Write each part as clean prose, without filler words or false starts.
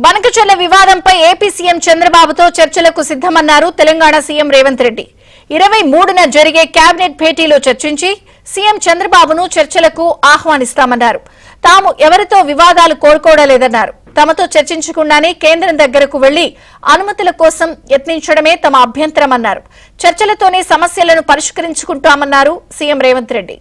బనకచెర్ల వివాదంపై AP CM చంద్రబాబుతో చర్చలకు సిద్ధమన్నారు తెలంగాణ సీఎం రేవంత్ రెడ్డి. 23న జరిగే కేబినెట్ భేటీలో చర్చించి సీఎం చంద్రబాబును చర్చలకు ఆహ్వానిస్తామన్నారు. తాము ఎవరితో వివాదాలు కోరుకోవడలేదన్నారు. తమతో చర్చించకుండానే కేంద్రం దగ్గరకు వెళ్లి అనుమతుల కోసం యత్నించడమే తమ అభ్యంతరమన్నారు. చర్చలతోనే సమస్యలను పరిష్కరించుకుంటామన్నారు సీఎం రేవంత్ రెడ్డి.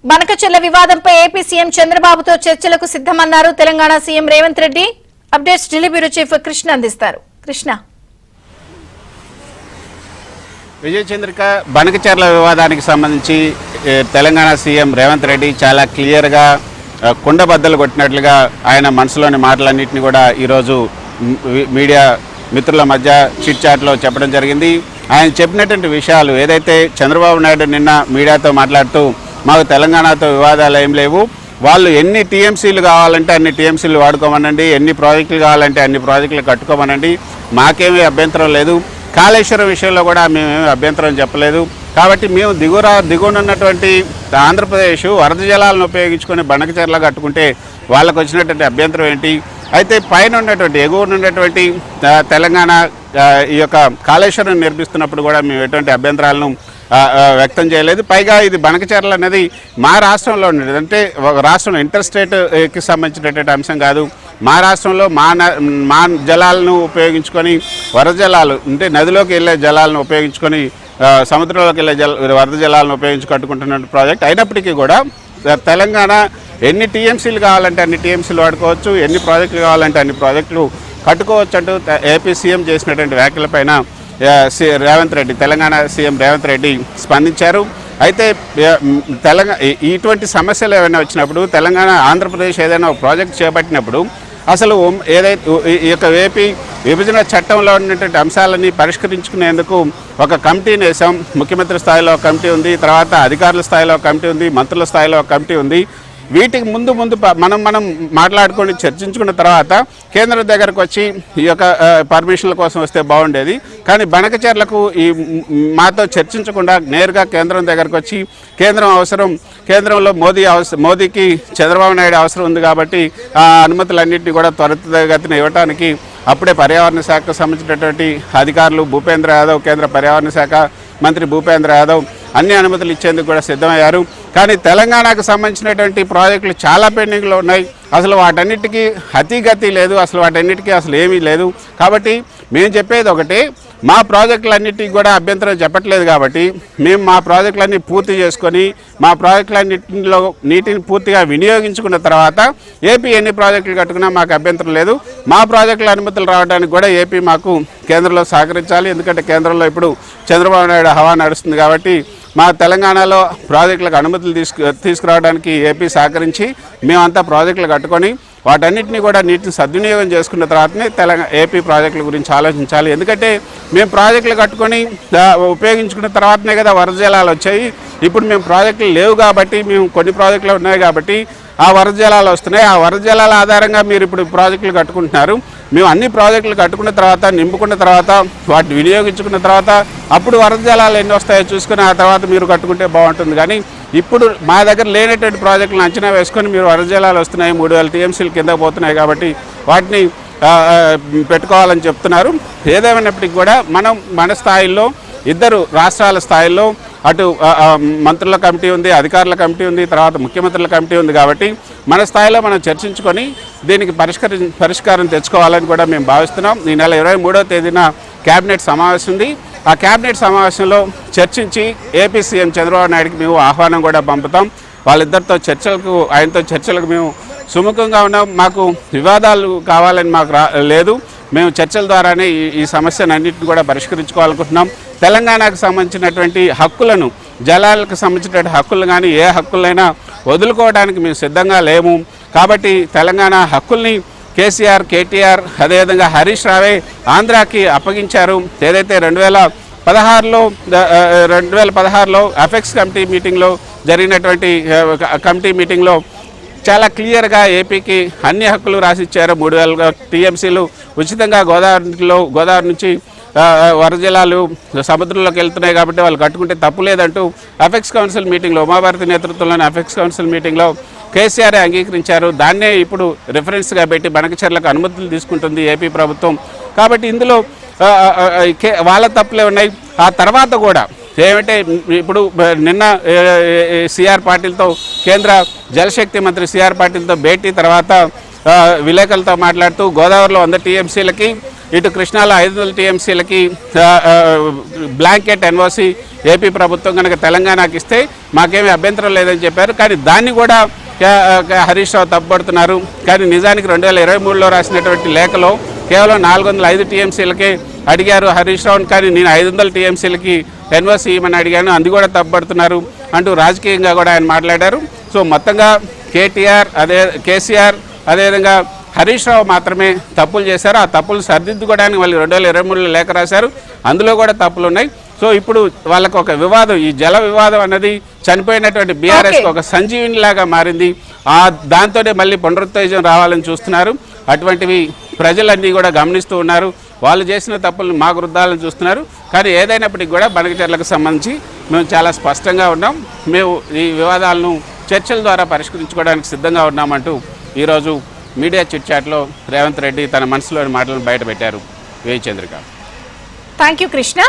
బనకచెర్ల వివాదంపై ఏపీ సీఎం చంద్రబాబుతో చర్చలకు సిద్ధమన్నారు Telangana CM Revanth Reddy. Updates Delhi bureau chief Krishna అందిస్తారు. కృష్ణ. విజయచంద్రిక, బనకచెర్ల వివాదానికి సంబంధించి తెలంగాణ సీఎం రేవంత్ రెడ్డి చాలా క్లియర్గా కుండబద్దలు కొట్టినట్లుగా ఆయన మనసులోని మాటలన్నింటినీ కూడా ఈరోజు మీడియా మిత్రుల మధ్య చిట్ చాట్లో చెప్పడం జరిగింది. ఆయన చెప్పినటువంటి విషయాలు ఏదైతే చంద్రబాబు నాయుడు నిన్న మీడియాతో మాట్లాడుతూ మాకు తెలంగాణతో వివాదాలు ఏం లేవు, వాళ్ళు ఎన్ని టీఎంసీలు కావాలంటే అన్ని టీఎంసీలు వాడుకోమనండి, ఎన్ని ప్రాజెక్టులు కావాలంటే అన్ని ప్రాజెక్టులు కట్టుకోమనండి, మాకేమీ అభ్యంతరం లేదు, కాళేశ్వరం విషయంలో కూడా మేమేమీ అభ్యంతరం చెప్పలేదు, కాబట్టి మేము దిగునున్నటువంటి ఆంధ్రప్రదేశ్ వరద జలాలను ఉపయోగించుకొని బనకచెర్ల కట్టుకుంటే వాళ్ళకు వచ్చినటువంటి అభ్యంతరం ఏంటి, అయితే పైన ఉన్నటువంటి ఎగువన ఉన్నటువంటి తెలంగాణ ఈ యొక్క కాళేశ్వరం నిర్మిస్తున్నప్పుడు కూడా మేము ఎటువంటి అభ్యంతరాలను వ్యక్తం చేయలేదు. పైగా ఇది బనకచెర్ల అనేది మా రాష్ట్రంలో ఉండేది, అంటే ఒక రాష్ట్రంలో ఇంటర్ స్టేట్కి సంబంధించినటువంటి అంశం కాదు. మా రాష్ట్రంలో మా జలాలను ఉపయోగించుకొని వరద జలాలు అంటే నదిలోకి వెళ్ళే జలాలను ఉపయోగించుకొని సముద్రంలోకి వెళ్ళే వరద జలాలను ఉపయోగించి కట్టుకుంటున్న ప్రాజెక్ట్ అయినప్పటికీ కూడా తెలంగాణ ఎన్ని టీఎంసీలు కావాలంటే అన్ని టీఎంసీలు వాడుకోవచ్చు, ఎన్ని ప్రాజెక్టులు కావాలంటే అన్ని ప్రాజెక్టులు కట్టుకోవచ్చు అంటూ ఏపీ సీఎం చేసినటువంటి వ్యాఖ్యలపైన రేవంత్ రెడ్డి, తెలంగాణ సీఎం రేవంత్ రెడ్డి స్పందించారు. అయితే ఇటువంటి సమస్యలు ఏమైనా వచ్చినప్పుడు తెలంగాణ ఆంధ్రప్రదేశ్ ఏదైనా ఒక ప్రాజెక్ట్ చేపట్టినప్పుడు అసలు ఏదైతే ఈ యొక్క ఏపీ విభజన చట్టంలో ఉన్నటువంటి అంశాలని పరిష్కరించుకునేందుకు ఒక కమిటీని వేసాం. ముఖ్యమంత్రి స్థాయిలో ఒక కమిటీ ఉంది, తర్వాత అధికారుల స్థాయిలో ఒక కమిటీ ఉంది, మంత్రుల స్థాయిలో ఒక కమిటీ ఉంది. వీటికి ముందు మనం మాట్లాడుకొని చర్చించుకున్న తర్వాత కేంద్రం దగ్గరకు వచ్చి ఈ యొక్క పర్మిషన్ల కోసం వస్తే బాగుండేది. కానీ బనకచెర్లకు మాతో చర్చించకుండా నేరుగా కేంద్రం దగ్గరకు వచ్చి కేంద్రంలో మోదీకి చంద్రబాబు నాయుడు అవసరం ఉంది కాబట్టి ఆ అనుమతులన్నింటినీ కూడా త్వరితగతిన ఇవ్వడానికి అప్పుడే పర్యావరణ శాఖకు సంబంధించినటువంటి అధికారులు భూపేంద్ర యాదవ్, కేంద్ర పర్యావరణ శాఖ మంత్రి భూపేంద్ర యాదవ్ అన్ని అనుమతులు ఇచ్చేందుకు కూడా సిద్ధమయ్యారు. కానీ తెలంగాణకు సంబంధించినటువంటి ప్రాజెక్టులు చాలా పెండింగ్లో ఉన్నాయి. అసలు వాటన్నిటికీ అతిగతి లేదు, అసలు వాటన్నిటికీ అసలు ఏమీ లేదు. కాబట్టి మేము చెప్పేది ఒకటి, మా ప్రాజెక్టులన్నిటికీ కూడా అభ్యంతరం చెప్పట్లేదు. కాబట్టి మేము మా ప్రాజెక్టులన్నీ పూర్తి చేసుకొని మా ప్రాజెక్టులన్నింటిలో నీటిని పూర్తిగా వినియోగించుకున్న తర్వాత ఏపీ ఎన్ని ప్రాజెక్టులు కట్టుకున్నా మాకు అభ్యంతరం లేదు. మా ప్రాజెక్టుల అనుమతులు రావడానికి కూడా ఏపీ మాకు కేంద్రంలో సహకరించాలి. ఎందుకంటే కేంద్రంలో ఇప్పుడు చంద్రబాబు నాయుడు హవా నడుస్తుంది కాబట్టి మా తెలంగాణలో ప్రాజెక్టులకు అనుమతులు తీసుకురావడానికి ఏపీ సహకరించి మేమంతా ప్రాజెక్టులు కట్టుకొని వాటన్నిటిని కూడా నీటిని సద్వినియోగం చేసుకున్న తర్వాతనే ఏపీ ప్రాజెక్టుల గురించి ఆలోచించాలి. ఎందుకంటే మేము ప్రాజెక్టులు కట్టుకొని ఉపయోగించుకున్న తర్వాతనే కదా వరద జలాలు వచ్చాయి. ఇప్పుడు మేము ప్రాజెక్టులు లేవు కాబట్టి, మేము కొన్ని ప్రాజెక్టులు ఉన్నాయి కాబట్టి ఆ వరద జలాలు వస్తున్నాయి. ఆ వరద జలాల ఆధారంగా మీరు ఇప్పుడు ప్రాజెక్టులు కట్టుకుంటున్నారు. మేము అన్ని ప్రాజెక్టులు కట్టుకున్న తర్వాత, నింపుకున్న తర్వాత, వాటిని వినియోగించుకున్న తర్వాత అప్పుడు వరద జలాలు ఎన్ని వస్తాయో చూసుకుని ఆ తర్వాత మీరు కట్టుకుంటే బాగుంటుంది. కానీ ఇప్పుడు మా దగ్గర లేనటువంటి ప్రాజెక్టులను అంచనా వేసుకొని మీరు వరద జలాలు వస్తున్నాయి, 3000 టీఎంసీలు కింద పోతున్నాయి కాబట్టి వాటిని పెట్టుకోవాలని చెప్తున్నారు. ఏదేమైనప్పటికీ కూడా మన స్థాయిలో ఇద్దరు రాష్ట్రాల స్థాయిలో అటు మంత్రుల కమిటీ ఉంది, అధికారుల కమిటీ ఉంది, తర్వాత ముఖ్యమంత్రుల కమిటీ ఉంది. కాబట్టి మన స్థాయిలో మనం చర్చించుకొని దీనికి పరిష్కారం తెచ్చుకోవాలని కూడా మేము భావిస్తున్నాం. ఈ నెల 23వ తేదీన కేబినెట్ సమావేశం ఉంది. ఆ కేబినెట్ సమావేశంలో చర్చించి ఏపీ సీఎం చంద్రబాబు నాయుడుకి మేము ఆహ్వానం కూడా పంపుతాం. వాళ్ళిద్దరితో ఆయనతో చర్చలకు మేము సుముఖంగా ఉన్నాం. మాకు వివాదాలు కావాలని మాకు లేదు. మేము చర్చల ద్వారానే ఈ సమస్యనన్నింటిని కూడా పరిష్కరించుకోవాలనుకుంటున్నాం. తెలంగాణకు సంబంధించినటువంటి హక్కులను, జలాలకు సంబంధించినటువంటి హక్కులు కానీ ఏ హక్కులైనా వదులుకోవడానికి మేము సిద్ధంగా లేము. కాబట్టి తెలంగాణ హక్కుల్ని కేసీఆర్, కేటీఆర్ అదేవిధంగా హరీష్ రావే ఆంధ్రాకి అప్పగించారు. ఏదైతే 2016లో అఫెక్స్ కమిటీ మీటింగ్లో జరిగినటువంటి కమిటీ మీటింగ్లో చాలా క్లియర్గా ఏపీకి అన్ని హక్కులు రాసిచ్చారు. 3,000 టీఎంసీలు ఉచితంగా గోదావరి నుంచి వరద జలాలు సముద్రంలోకి వెళ్తున్నాయి కాబట్టి వాళ్ళు కట్టుకుంటే తప్పు లేదంటూ అపెక్స్ కౌన్సిల్ మీటింగ్లో, ఉమాభారతి నేతృత్వంలోని అపెక్స్ కౌన్సిల్ మీటింగ్లో కేసీఆర్ అంగీకరించారు. దాన్నే ఇప్పుడు రిఫరెన్స్గా పెట్టి బనకచెర్లకు అనుమతులు తీసుకుంటుంది ఏపీ ప్రభుత్వం. కాబట్టి ఇందులో వాళ్ళ తప్పులే ఉన్నాయి. ఆ తర్వాత కూడా ఏమంటే ఇప్పుడు నిన్న సిఆర్ పాటిల్తో, కేంద్ర జలశక్తి మంత్రి సిఆర్ పాటిల్తో భేటీ తర్వాత విలేకరులతో మాట్లాడుతూ గోదావరిలో 100 టీఎంసీలకి, ఇటు కృష్ణాలో 500 టీఎంసీలకి బ్లాంకెట్ ఎన్ఓసి ఏపీ ప్రభుత్వం కనుక తెలంగాణకి ఇస్తే మాకేమీ అభ్యంతరం లేదని చెప్పారు. కానీ దాన్ని కూడా హరీష్ రావు తప్పుపడుతున్నారు. కానీ నిజానికి 2023లో రాసినటువంటి లేఖలో కేవలం 405 టీఎంసీలకే అడిగారు హరీష్ రావుని. కానీ నేను 500 టీఎంసీలకి ఎన్ఓసి ఇవ్వమని అడిగాను, అది కూడా తప్పుపడుతున్నారు అంటూ రాజకీయంగా కూడా ఆయన మాట్లాడారు. సో మొత్తంగా కేసీఆర్ అదేవిధంగా హరీష్ రావు మాత్రమే తప్పులు చేశారు. ఆ తప్పులు సరిదిద్దుకోవడానికి వాళ్ళు 2023లో లేఖ రాశారు, అందులో కూడా తప్పులు ఉన్నాయి. సో ఇప్పుడు వాళ్ళకు ఒక వివాదం, ఈ జల వివాదం అన్నది చనిపోయినటువంటి బీఆర్ఎస్కి ఒక సంజీవిని లాగా మారింది. దాంతోనే మళ్ళీ పునరుత్తేజం రావాలని చూస్తున్నారు. అటువంటివి ప్రజలన్నీ కూడా గమనిస్తూ ఉన్నారు. వాళ్ళు చేసిన తప్పులను మాకు రుద్దాలని చూస్తున్నారు. కానీ ఏదైనప్పటికీ కూడా బనకచెర్లకు సంబంధించి మేము చాలా స్పష్టంగా ఉన్నాం. మేము ఈ వివాదాలను చర్చల ద్వారా పరిష్కరించుకోవడానికి సిద్ధంగా ఉన్నామంటూ ఈరోజు మీడియా చిట్ చాట్లో రేవంత్ రెడ్డి తన మనసులోని మాటలను బయటపెట్టారు. విజయ చంద్రిక. Thank you Krishna.